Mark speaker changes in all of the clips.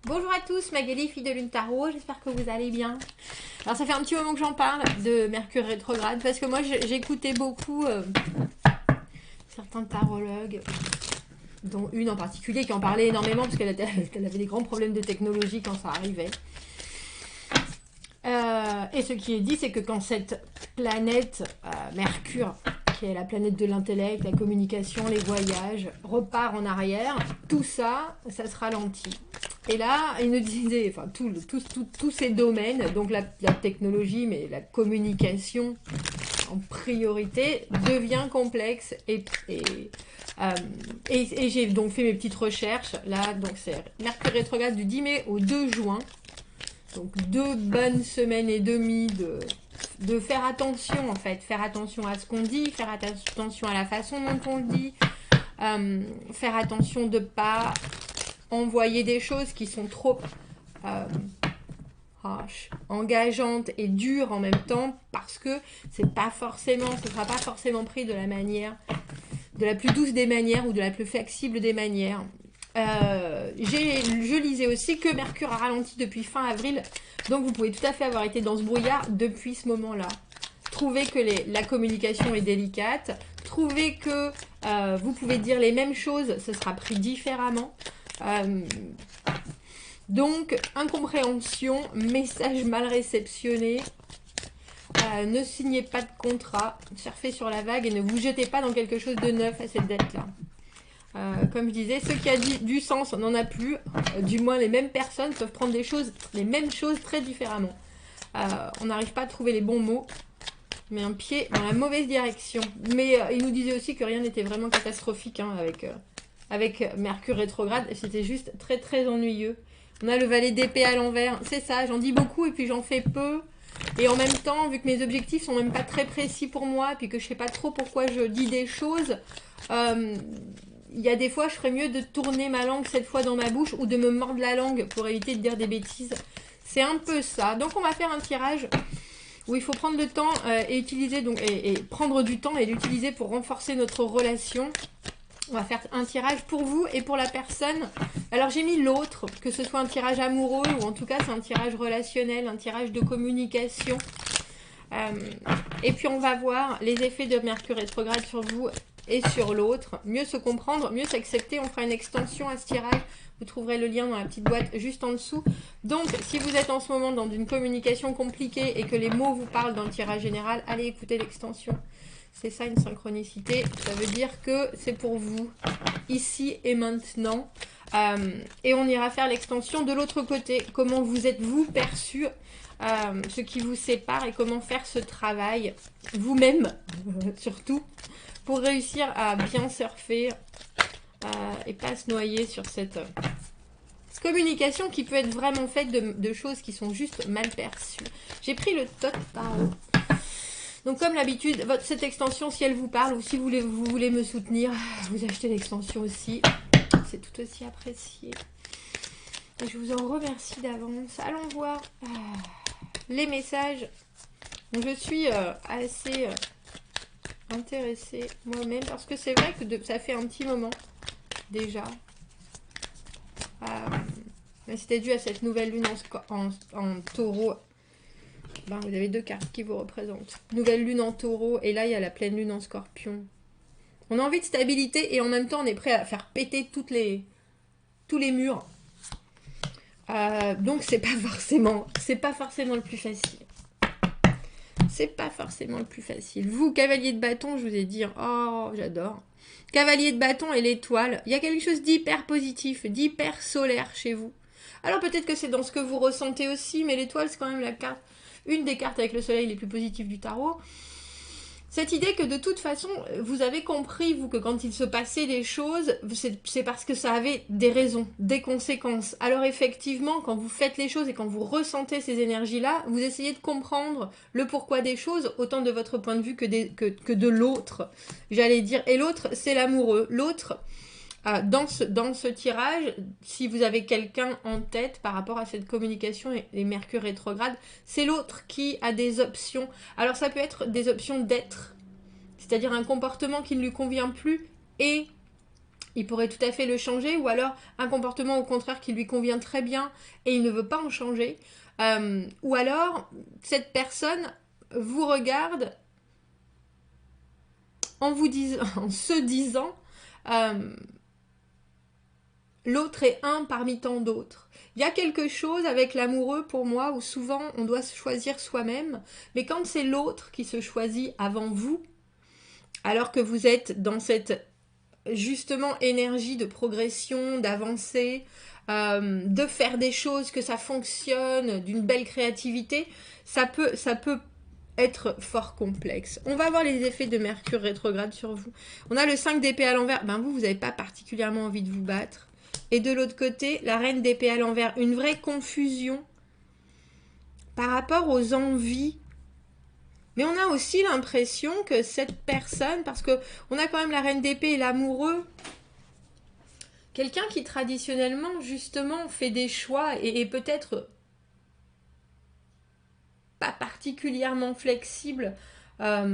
Speaker 1: Bonjour à tous, Magali, fille de Lune Tarot, j'espère que vous allez bien. Alors ça fait un petit moment que j'en parle de Mercure rétrograde parce que moi j'écoutais beaucoup certains tarologues, dont une en particulier qui en parlait énormément parce qu'elle avait des grands problèmes de technologie quand ça arrivait. Et ce qui est dit, c'est que quand cette planète Mercure, qui est la planète de l'intellect, la communication, les voyages, repart en arrière, tout ça, ça se ralentit. Et là, il nous disait, enfin, tous ces domaines, donc la technologie, mais la communication en priorité, devient complexe. Et j'ai donc fait mes petites recherches. Là, donc c'est Mercure rétrograde du 10 mai au 2 juin. Donc 2 bonnes semaines et demie de faire attention, en fait. Faire attention à ce qu'on dit, faire attention à la façon dont on le dit, faire attention de ne pas envoyer des choses qui sont trop engageantes et dures en même temps, parce que ce ne sera pas forcément pris de la plus douce des manières ou de la plus flexible des manières. Je lisais aussi que Mercure a ralenti depuis fin avril, donc vous pouvez tout à fait avoir été dans ce brouillard depuis ce moment-là. Trouvez que la communication est délicate, trouvez que vous pouvez dire les mêmes choses, ce sera pris différemment. Donc, incompréhension, message mal réceptionné, ne signez pas de contrat, surfez sur la vague et ne vous jetez pas dans quelque chose de neuf à cette date-là. Comme je disais, ce qui a du sens, on n'en a plus. Du moins, les mêmes personnes peuvent prendre les mêmes choses très différemment. On n'arrive pas à trouver les bons mots, mais un pied dans la mauvaise direction. Mais il nous disait aussi que rien n'était vraiment catastrophique avec Mercure rétrograde. C'était juste très très ennuyeux. On a le valet d'épée à l'envers. C'est ça, j'en dis beaucoup et puis j'en fais peu. Et en même temps, vu que mes objectifs sont même pas très précis pour moi, puis que je sais pas trop pourquoi je dis des choses, il y a des fois, je ferais mieux de tourner ma langue cette fois dans ma bouche ou de me mordre la langue pour éviter de dire des bêtises. C'est un peu ça. Donc on va faire un tirage où il faut prendre le temps et utiliser et prendre du temps et l'utiliser pour renforcer notre relation. On va faire un tirage pour vous et pour la personne. Alors j'ai mis l'autre, que ce soit un tirage amoureux ou en tout cas c'est un tirage relationnel, un tirage de communication. Et puis on va voir les effets de Mercure rétrograde sur vous et sur l'autre. Mieux se comprendre, mieux s'accepter. On fera une extension à ce tirage. Vous trouverez le lien dans la petite boîte juste en dessous. Donc, si vous êtes en ce moment dans une communication compliquée et que les mots vous parlent dans le tirage général, allez écouter l'extension. C'est ça une synchronicité. Ça veut dire que c'est pour vous, ici et maintenant. Et on ira faire l'extension de l'autre côté. Comment vous êtes-vous perçu, ce qui vous sépare et comment faire ce travail vous-même, surtout, pour réussir à bien surfer et pas se noyer sur cette communication qui peut être vraiment faite de choses qui sont juste mal perçues. J'ai pris le Tarot. Donc comme l'habitude, cette extension, si elle vous parle ou si vous voulez me soutenir, vous achetez l'extension aussi. C'est tout aussi apprécié. Et je vous en remercie d'avance. Allons voir les messages. Donc je suis assez intéressée moi-même parce que c'est vrai que ça fait un petit moment déjà. Mais c'était dû à cette nouvelle lune en taureau. Ben, vous avez 2 cartes qui vous représentent. Nouvelle lune en taureau et là il y a la pleine lune en scorpion. On a envie de stabilité et en même temps on est prêt à faire péter tous les murs. Donc c'est pas forcément le plus facile. C'est pas forcément le plus facile. Vous, cavalier de bâton, je vous ai dit, oh, j'adore. Cavalier de bâton et l'étoile, il y a quelque chose d'hyper positif, d'hyper solaire chez vous. Alors peut-être que c'est dans ce que vous ressentez aussi, mais l'étoile, c'est quand même une des cartes avec le soleil les plus positives du tarot. Cette idée que de toute façon, vous avez compris, vous, que quand il se passait des choses, c'est parce que ça avait des raisons, des conséquences. Alors effectivement, quand vous faites les choses et quand vous ressentez ces énergies-là, vous essayez de comprendre le pourquoi des choses, autant de votre point de vue que de l'autre, j'allais dire. Et l'autre, c'est l'amoureux. L'autre, dans ce tirage, si vous avez quelqu'un en tête par rapport à cette communication et Mercure rétrograde, c'est l'autre qui a des options. Alors ça peut être des options d'être, c'est-à-dire un comportement qui ne lui convient plus et il pourrait tout à fait le changer, ou alors un comportement au contraire qui lui convient très bien et il ne veut pas en changer. Ou alors, cette personne vous regarde en en se disant l'autre est un parmi tant d'autres. Il y a quelque chose avec l'amoureux pour moi où souvent on doit se choisir soi-même, mais quand c'est l'autre qui se choisit avant vous, alors que vous êtes dans cette justement énergie de progression, d'avancée, de faire des choses, que ça fonctionne, d'une belle créativité, ça peut être fort complexe. On va voir les effets de Mercure rétrograde sur vous. On a le 5 d'épée à l'envers. Ben vous n'avez pas particulièrement envie de vous battre. Et de l'autre côté, la reine d'épée à l'envers. Une vraie confusion par rapport aux envies. Mais on a aussi l'impression que cette personne, parce que on a quand même la reine d'épée et l'amoureux, quelqu'un qui traditionnellement justement fait des choix et peut-être pas particulièrement flexible, a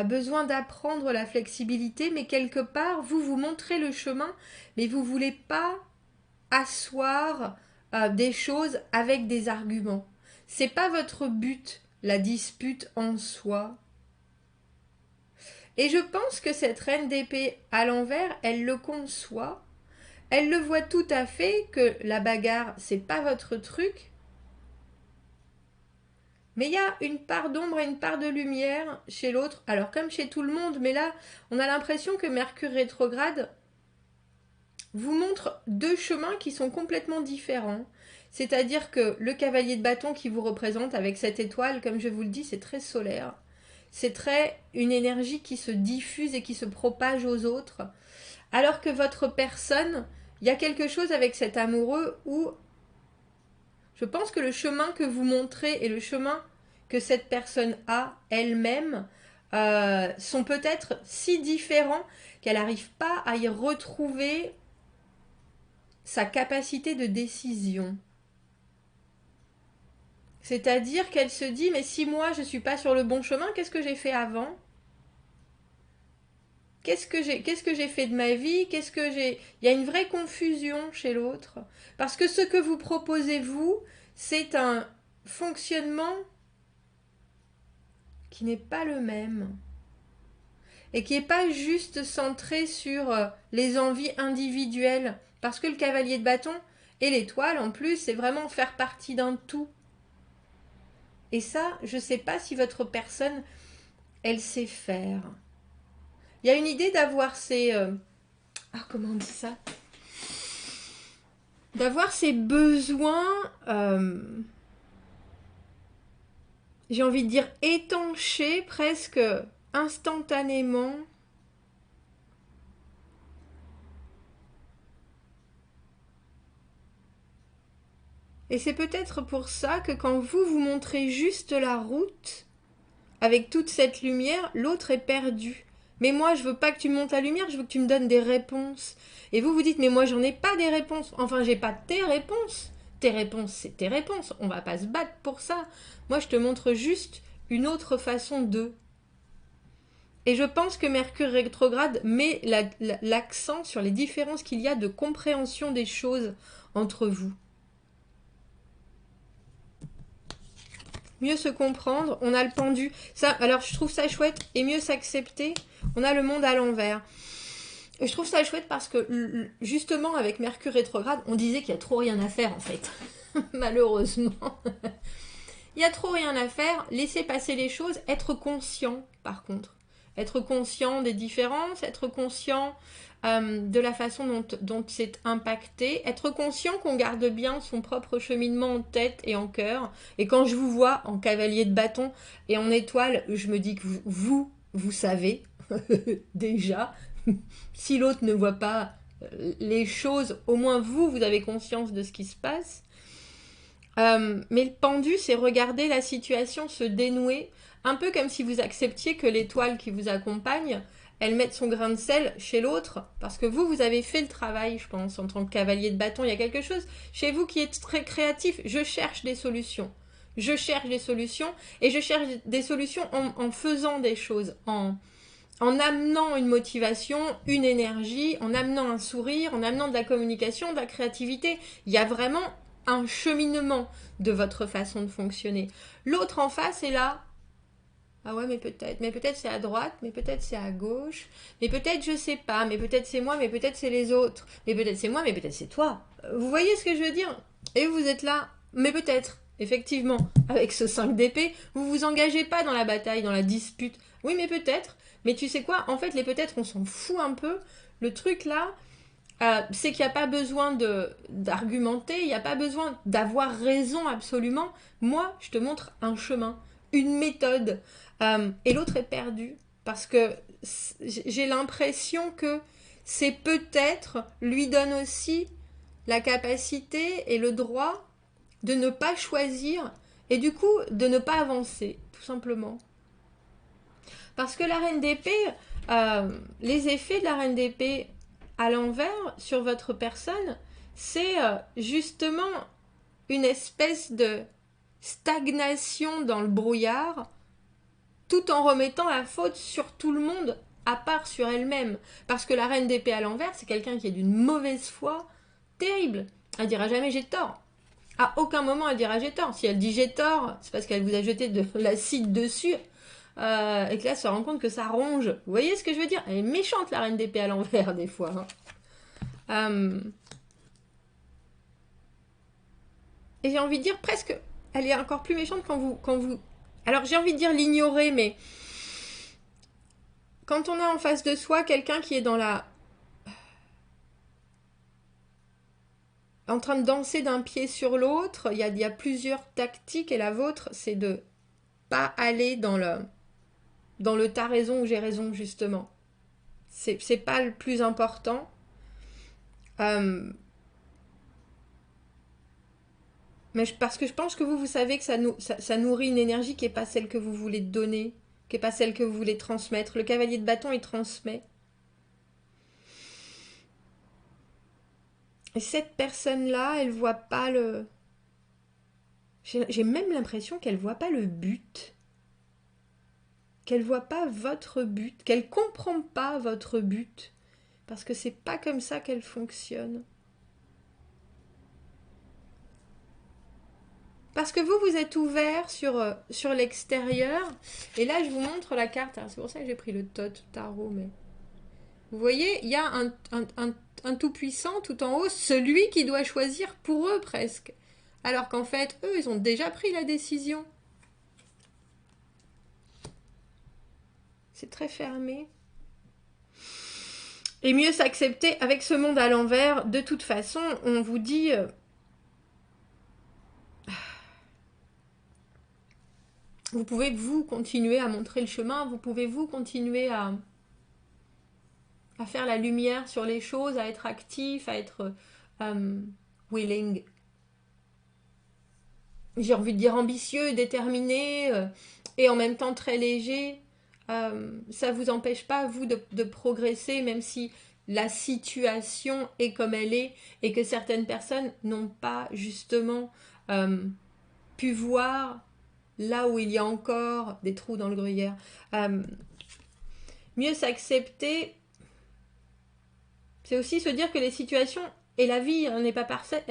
Speaker 1: besoin d'apprendre la flexibilité, mais quelque part, vous montrez le chemin, mais vous ne voulez pas asseoir des choses avec des arguments. C'est pas votre but, la dispute en soi. Et je pense que cette reine d'épée à l'envers, elle le conçoit. Elle le voit tout à fait que la bagarre, c'est pas votre truc. Mais il y a une part d'ombre et une part de lumière chez l'autre. Alors comme chez tout le monde, mais là, on a l'impression que Mercure rétrograde vous montre deux chemins qui sont complètement différents. C'est-à-dire que le cavalier de bâton qui vous représente avec cette étoile, comme je vous le dis, c'est très solaire. C'est très une énergie qui se diffuse et qui se propage aux autres. Alors que votre personne, il y a quelque chose avec cet amoureux où je pense que le chemin que vous montrez et le chemin que cette personne a elle-même sont peut-être si différents qu'elle n'arrive pas à y retrouver sa capacité de décision. C'est-à-dire qu'elle se dit, mais si moi je ne suis pas sur le bon chemin, qu'est-ce que j'ai fait avant ? Qu'est-ce que j'ai fait de ma vie ? Il y a une vraie confusion chez l'autre. Parce que ce que vous proposez, vous, c'est un fonctionnement qui n'est pas le même. Et qui n'est pas juste centré sur les envies individuelles. Parce que le cavalier de bâton et l'étoile, en plus, c'est vraiment faire partie d'un tout. Et ça, je ne sais pas si votre personne, elle sait faire. Il y a une idée d'avoir ces... comment on dit ça ? D'avoir ces besoins, j'ai envie de dire étanchés presque instantanément. Et c'est peut-être pour ça que quand vous montrez juste la route, avec toute cette lumière, l'autre est perdu. Mais moi, je veux pas que tu me montres la lumière, je veux que tu me donnes des réponses. Et vous dites, mais moi, j'en ai pas des réponses. Enfin, j'ai pas tes réponses. Tes réponses, c'est tes réponses. On va pas se battre pour ça. Moi, je te montre juste une autre façon de. Et je pense que Mercure rétrograde met l'accent sur les différences qu'il y a de compréhension des choses entre vous. Mieux se comprendre, on a le pendu. Ça, alors je trouve ça chouette et mieux s'accepter. On a le monde à l'envers. Et je trouve ça chouette parce que justement avec Mercure rétrograde, on disait qu'il y a trop rien à faire en fait. Malheureusement. Il y a trop rien à faire, laisser passer les choses, être conscient par contre. Être conscient des différences, être conscient de la façon dont c'est impacté, être conscient qu'on garde bien son propre cheminement en tête et en cœur. Et quand je vous vois en cavalier de bâton et en étoile, je me dis que vous savez déjà. Si l'autre ne voit pas les choses, au moins vous avez conscience de ce qui se passe. Mais le pendu, c'est regarder la situation se dénouer, un peu comme si vous acceptiez que l'étoile qui vous accompagne, elle mette son grain de sel chez l'autre, parce que vous avez fait le travail, je pense, en tant que cavalier de bâton. Il y a quelque chose chez vous qui est très créatif. Je cherche des solutions. Je cherche des solutions, et je cherche des solutions en faisant des choses, en en amenant une motivation, une énergie, en amenant un sourire, en amenant de la communication, de la créativité. Il y a vraiment un cheminement de votre façon de fonctionner. L'autre en face est là. Ah ouais, mais peut-être c'est à droite, mais peut-être c'est à gauche, mais peut-être je sais pas, mais peut-être c'est moi, mais peut-être c'est les autres, mais peut-être c'est moi, mais peut-être c'est toi. Vous voyez ce que je veux dire? Et vous êtes là, mais peut-être, effectivement, avec ce 5 d'épée, vous vous engagez pas dans la bataille, dans la dispute. Oui, mais peut-être, mais tu sais quoi? En fait, les peut-être, on s'en fout un peu. Le truc là, c'est qu'il n'y a pas besoin d'argumenter, il n'y a pas besoin d'avoir raison absolument. Moi, je te montre un chemin, une méthode. Et l'autre est perdu. Parce que j'ai l'impression que c'est peut-être lui donne aussi la capacité et le droit de ne pas choisir et du coup de ne pas avancer, tout simplement. Parce que la reine d'épée, les effets de la reine d'épée à l'envers sur votre personne, c'est justement une espèce de stagnation dans le brouillard, tout en remettant la faute sur tout le monde, à part sur elle-même. Parce que la reine d'épée à l'envers, c'est quelqu'un qui est d'une mauvaise foi terrible. Elle dira jamais j'ai tort. À aucun moment elle dira j'ai tort. Si elle dit j'ai tort, c'est parce qu'elle vous a jeté de l'acide dessus. Et que là, elle se rend compte que ça ronge. Vous voyez ce que je veux dire? Elle est méchante, la reine d'épée à l'envers, des fois. Et j'ai envie de dire presque, elle est encore plus méchante quand vous... Alors j'ai envie de dire l'ignorer, mais quand on a en face de soi quelqu'un qui est dans la... en train de danser d'un pied sur l'autre, il y a plusieurs tactiques et la vôtre, c'est de pas aller dans le t'as raison ou j'ai raison, justement. C'est pas le plus important. Mais parce que je pense que vous savez que ça nourrit une énergie qui n'est pas celle que vous voulez donner, qui n'est pas celle que vous voulez transmettre. Le cavalier de bâton, il transmet. Et cette personne-là, elle voit pas le... J'ai même l'impression qu'elle voit pas le but. Qu'elle voit pas votre but. Qu'elle comprend pas votre but. Parce que c'est pas comme ça qu'elle fonctionne. Parce que vous êtes ouvert sur l'extérieur. Et là, je vous montre la carte. C'est pour ça que j'ai pris le tarot, mais... Vous voyez, il y a un tout-puissant tout en haut, celui qui doit choisir pour eux presque. Alors qu'en fait, eux, ils ont déjà pris la décision. C'est très fermé. Et mieux s'accepter avec ce monde à l'envers. De toute façon, on vous dit... vous pouvez, vous, continuer à montrer le chemin. Vous pouvez, vous, continuer à faire la lumière sur les choses, à être actif, à être willing. J'ai envie de dire ambitieux, déterminé, et en même temps très léger. Ça ne vous empêche pas, vous, de progresser, même si la situation est comme elle est, et que certaines personnes n'ont pas justement pu voir là où il y a encore des trous dans le gruyère. Mieux s'accepter, c'est aussi se dire que les situations et la vie n'est pas parfaite,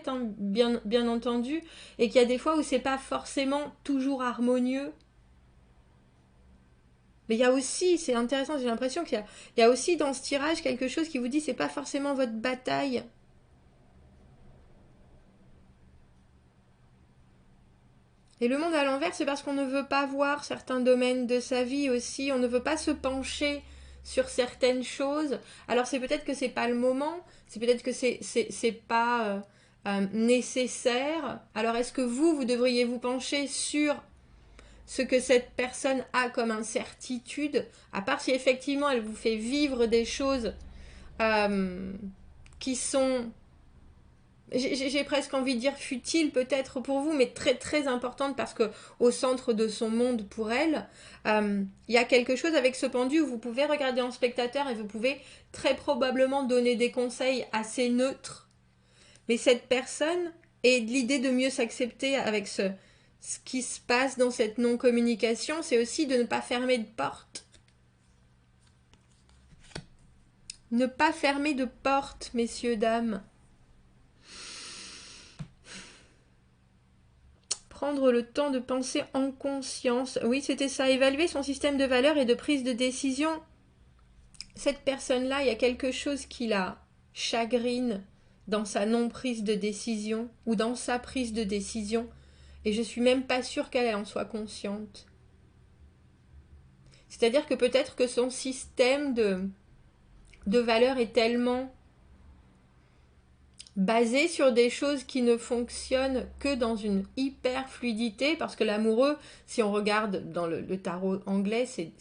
Speaker 1: hein, bien entendu, et qu'il y a des fois où c'est pas forcément toujours harmonieux. Mais il y a aussi, c'est intéressant, j'ai l'impression qu'il y a aussi dans ce tirage quelque chose qui vous dit c'est pas forcément votre bataille. Et le monde à l'envers, c'est parce qu'on ne veut pas voir certains domaines de sa vie aussi, on ne veut pas se pencher sur certaines choses. Alors c'est peut-être que c'est pas le moment, c'est peut-être que c'est pas nécessaire. Alors est-ce que vous devriez vous pencher sur ce que cette personne a comme incertitude, à part si effectivement elle vous fait vivre des choses qui sont, j'ai presque envie de dire futiles peut-être pour vous, mais très très importantes parce que au centre de son monde pour elle, il y a quelque chose avec ce pendu où vous pouvez regarder en spectateur et vous pouvez très probablement donner des conseils assez neutres. Mais cette personne et l'idée de mieux s'accepter avec ce qui se passe dans cette non-communication, c'est aussi de ne pas fermer de porte. Ne pas fermer de porte, messieurs, dames. Prendre le temps de penser en conscience. Oui, c'était ça. Évaluer son système de valeurs et de prise de décision. Cette personne-là, il y a quelque chose qui la chagrine dans sa non-prise de décision ou dans sa prise de décision. Et je suis même pas sûre qu'elle en soit consciente. C'est-à-dire que peut-être que son système de valeurs est tellement basé sur des choses qui ne fonctionnent que dans une hyper fluidité, parce que l'amoureux, si on regarde dans le tarot anglais, c'est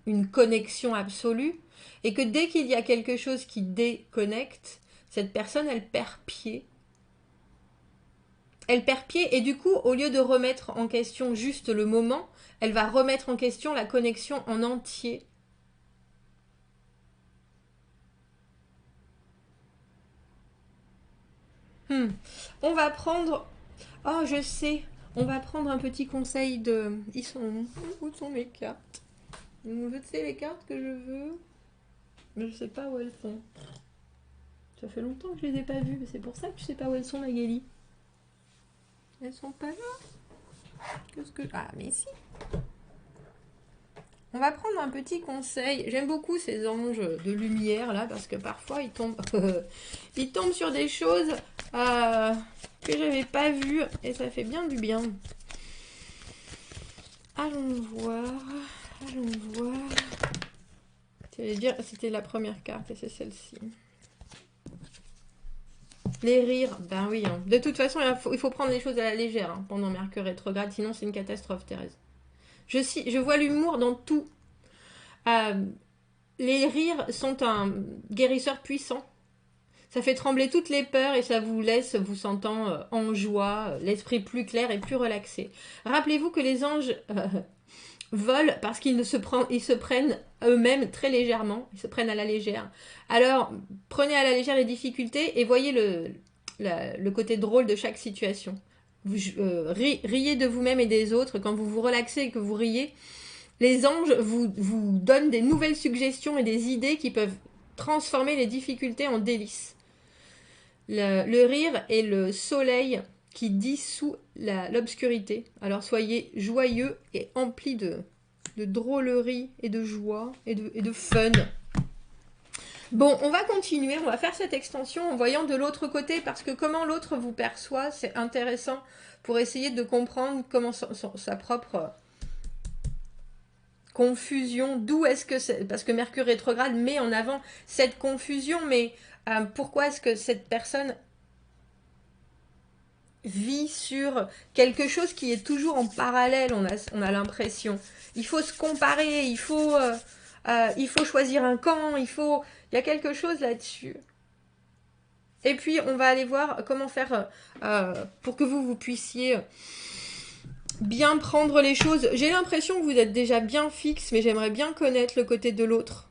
Speaker 1: une connexion absolue, et que dès qu'il y a quelque chose qui déconnecte, cette personne, elle perd pied. Elle perd pied, et du coup, au lieu de remettre en question juste le moment, elle va remettre en question la connexion en entier. On va prendre... Oh, je sais. On va prendre un petit conseil de... Ils sont... Où sont mes cartes? Vous savez les cartes que je veux? Mais je sais pas où elles sont. Ça fait longtemps que je les ai pas vues. C'est pour ça que je sais pas où elles sont, Magali. Elles sont pas là? Qu'est-ce que... Ah, mais si. On va prendre un petit conseil. J'aime beaucoup ces anges de lumière là parce que parfois ils tombent, ils tombent sur des choses que j'avais pas vues et ça fait bien du bien. Allons voir. Allons voir. C'était la première carte et c'est celle-ci. Les rires, ben oui. Hein. De toute façon, il faut prendre les choses à la légère hein, pendant Mercure rétrograde, sinon c'est une catastrophe, Thérèse. Je vois l'humour dans tout. Les rires sont un guérisseur puissant. Ça fait trembler toutes les peurs et ça vous laisse vous sentant en joie, l'esprit plus clair et plus relaxé. Rappelez-vous que les anges volent parce qu'ils se prennent eux-mêmes très légèrement, ils se prennent à la légère. Alors, prenez à la légère les difficultés et voyez le côté drôle de chaque situation. Riez de vous-même et des autres. Quand vous vous relaxez et que vous riez, les anges vous donnent des nouvelles suggestions et des idées qui peuvent transformer les difficultés en délices. Le rire est le soleil qui dissout l'obscurité. Alors soyez joyeux et emplis de drôlerie et de joie et de fun. Bon, on va continuer, on va faire cette extension en voyant de l'autre côté parce que comment l'autre vous perçoit, c'est intéressant pour essayer de comprendre comment sa propre confusion, d'où est-ce que c'est, parce que Mercure rétrograde met en avant cette confusion, mais pourquoi est-ce que cette personne vit sur quelque chose qui est toujours en parallèle, on a l'impression. Il faut se comparer, il faut choisir un camp, il y a quelque chose là-dessus. Et puis, on va aller voir comment faire pour que vous puissiez bien prendre les choses. J'ai l'impression que vous êtes déjà bien fixe, mais j'aimerais bien connaître le côté de l'autre.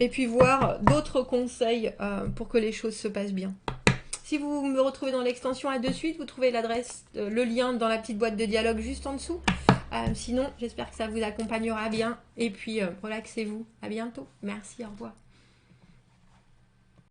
Speaker 1: Et puis voir d'autres conseils pour que les choses se passent bien. Si vous me retrouvez dans l'extension à de suite, vous trouvez l'adresse, le lien dans la petite boîte de dialogue juste en dessous. Sinon, j'espère que ça vous accompagnera bien. Et puis, relaxez-vous. À bientôt. Merci, au revoir.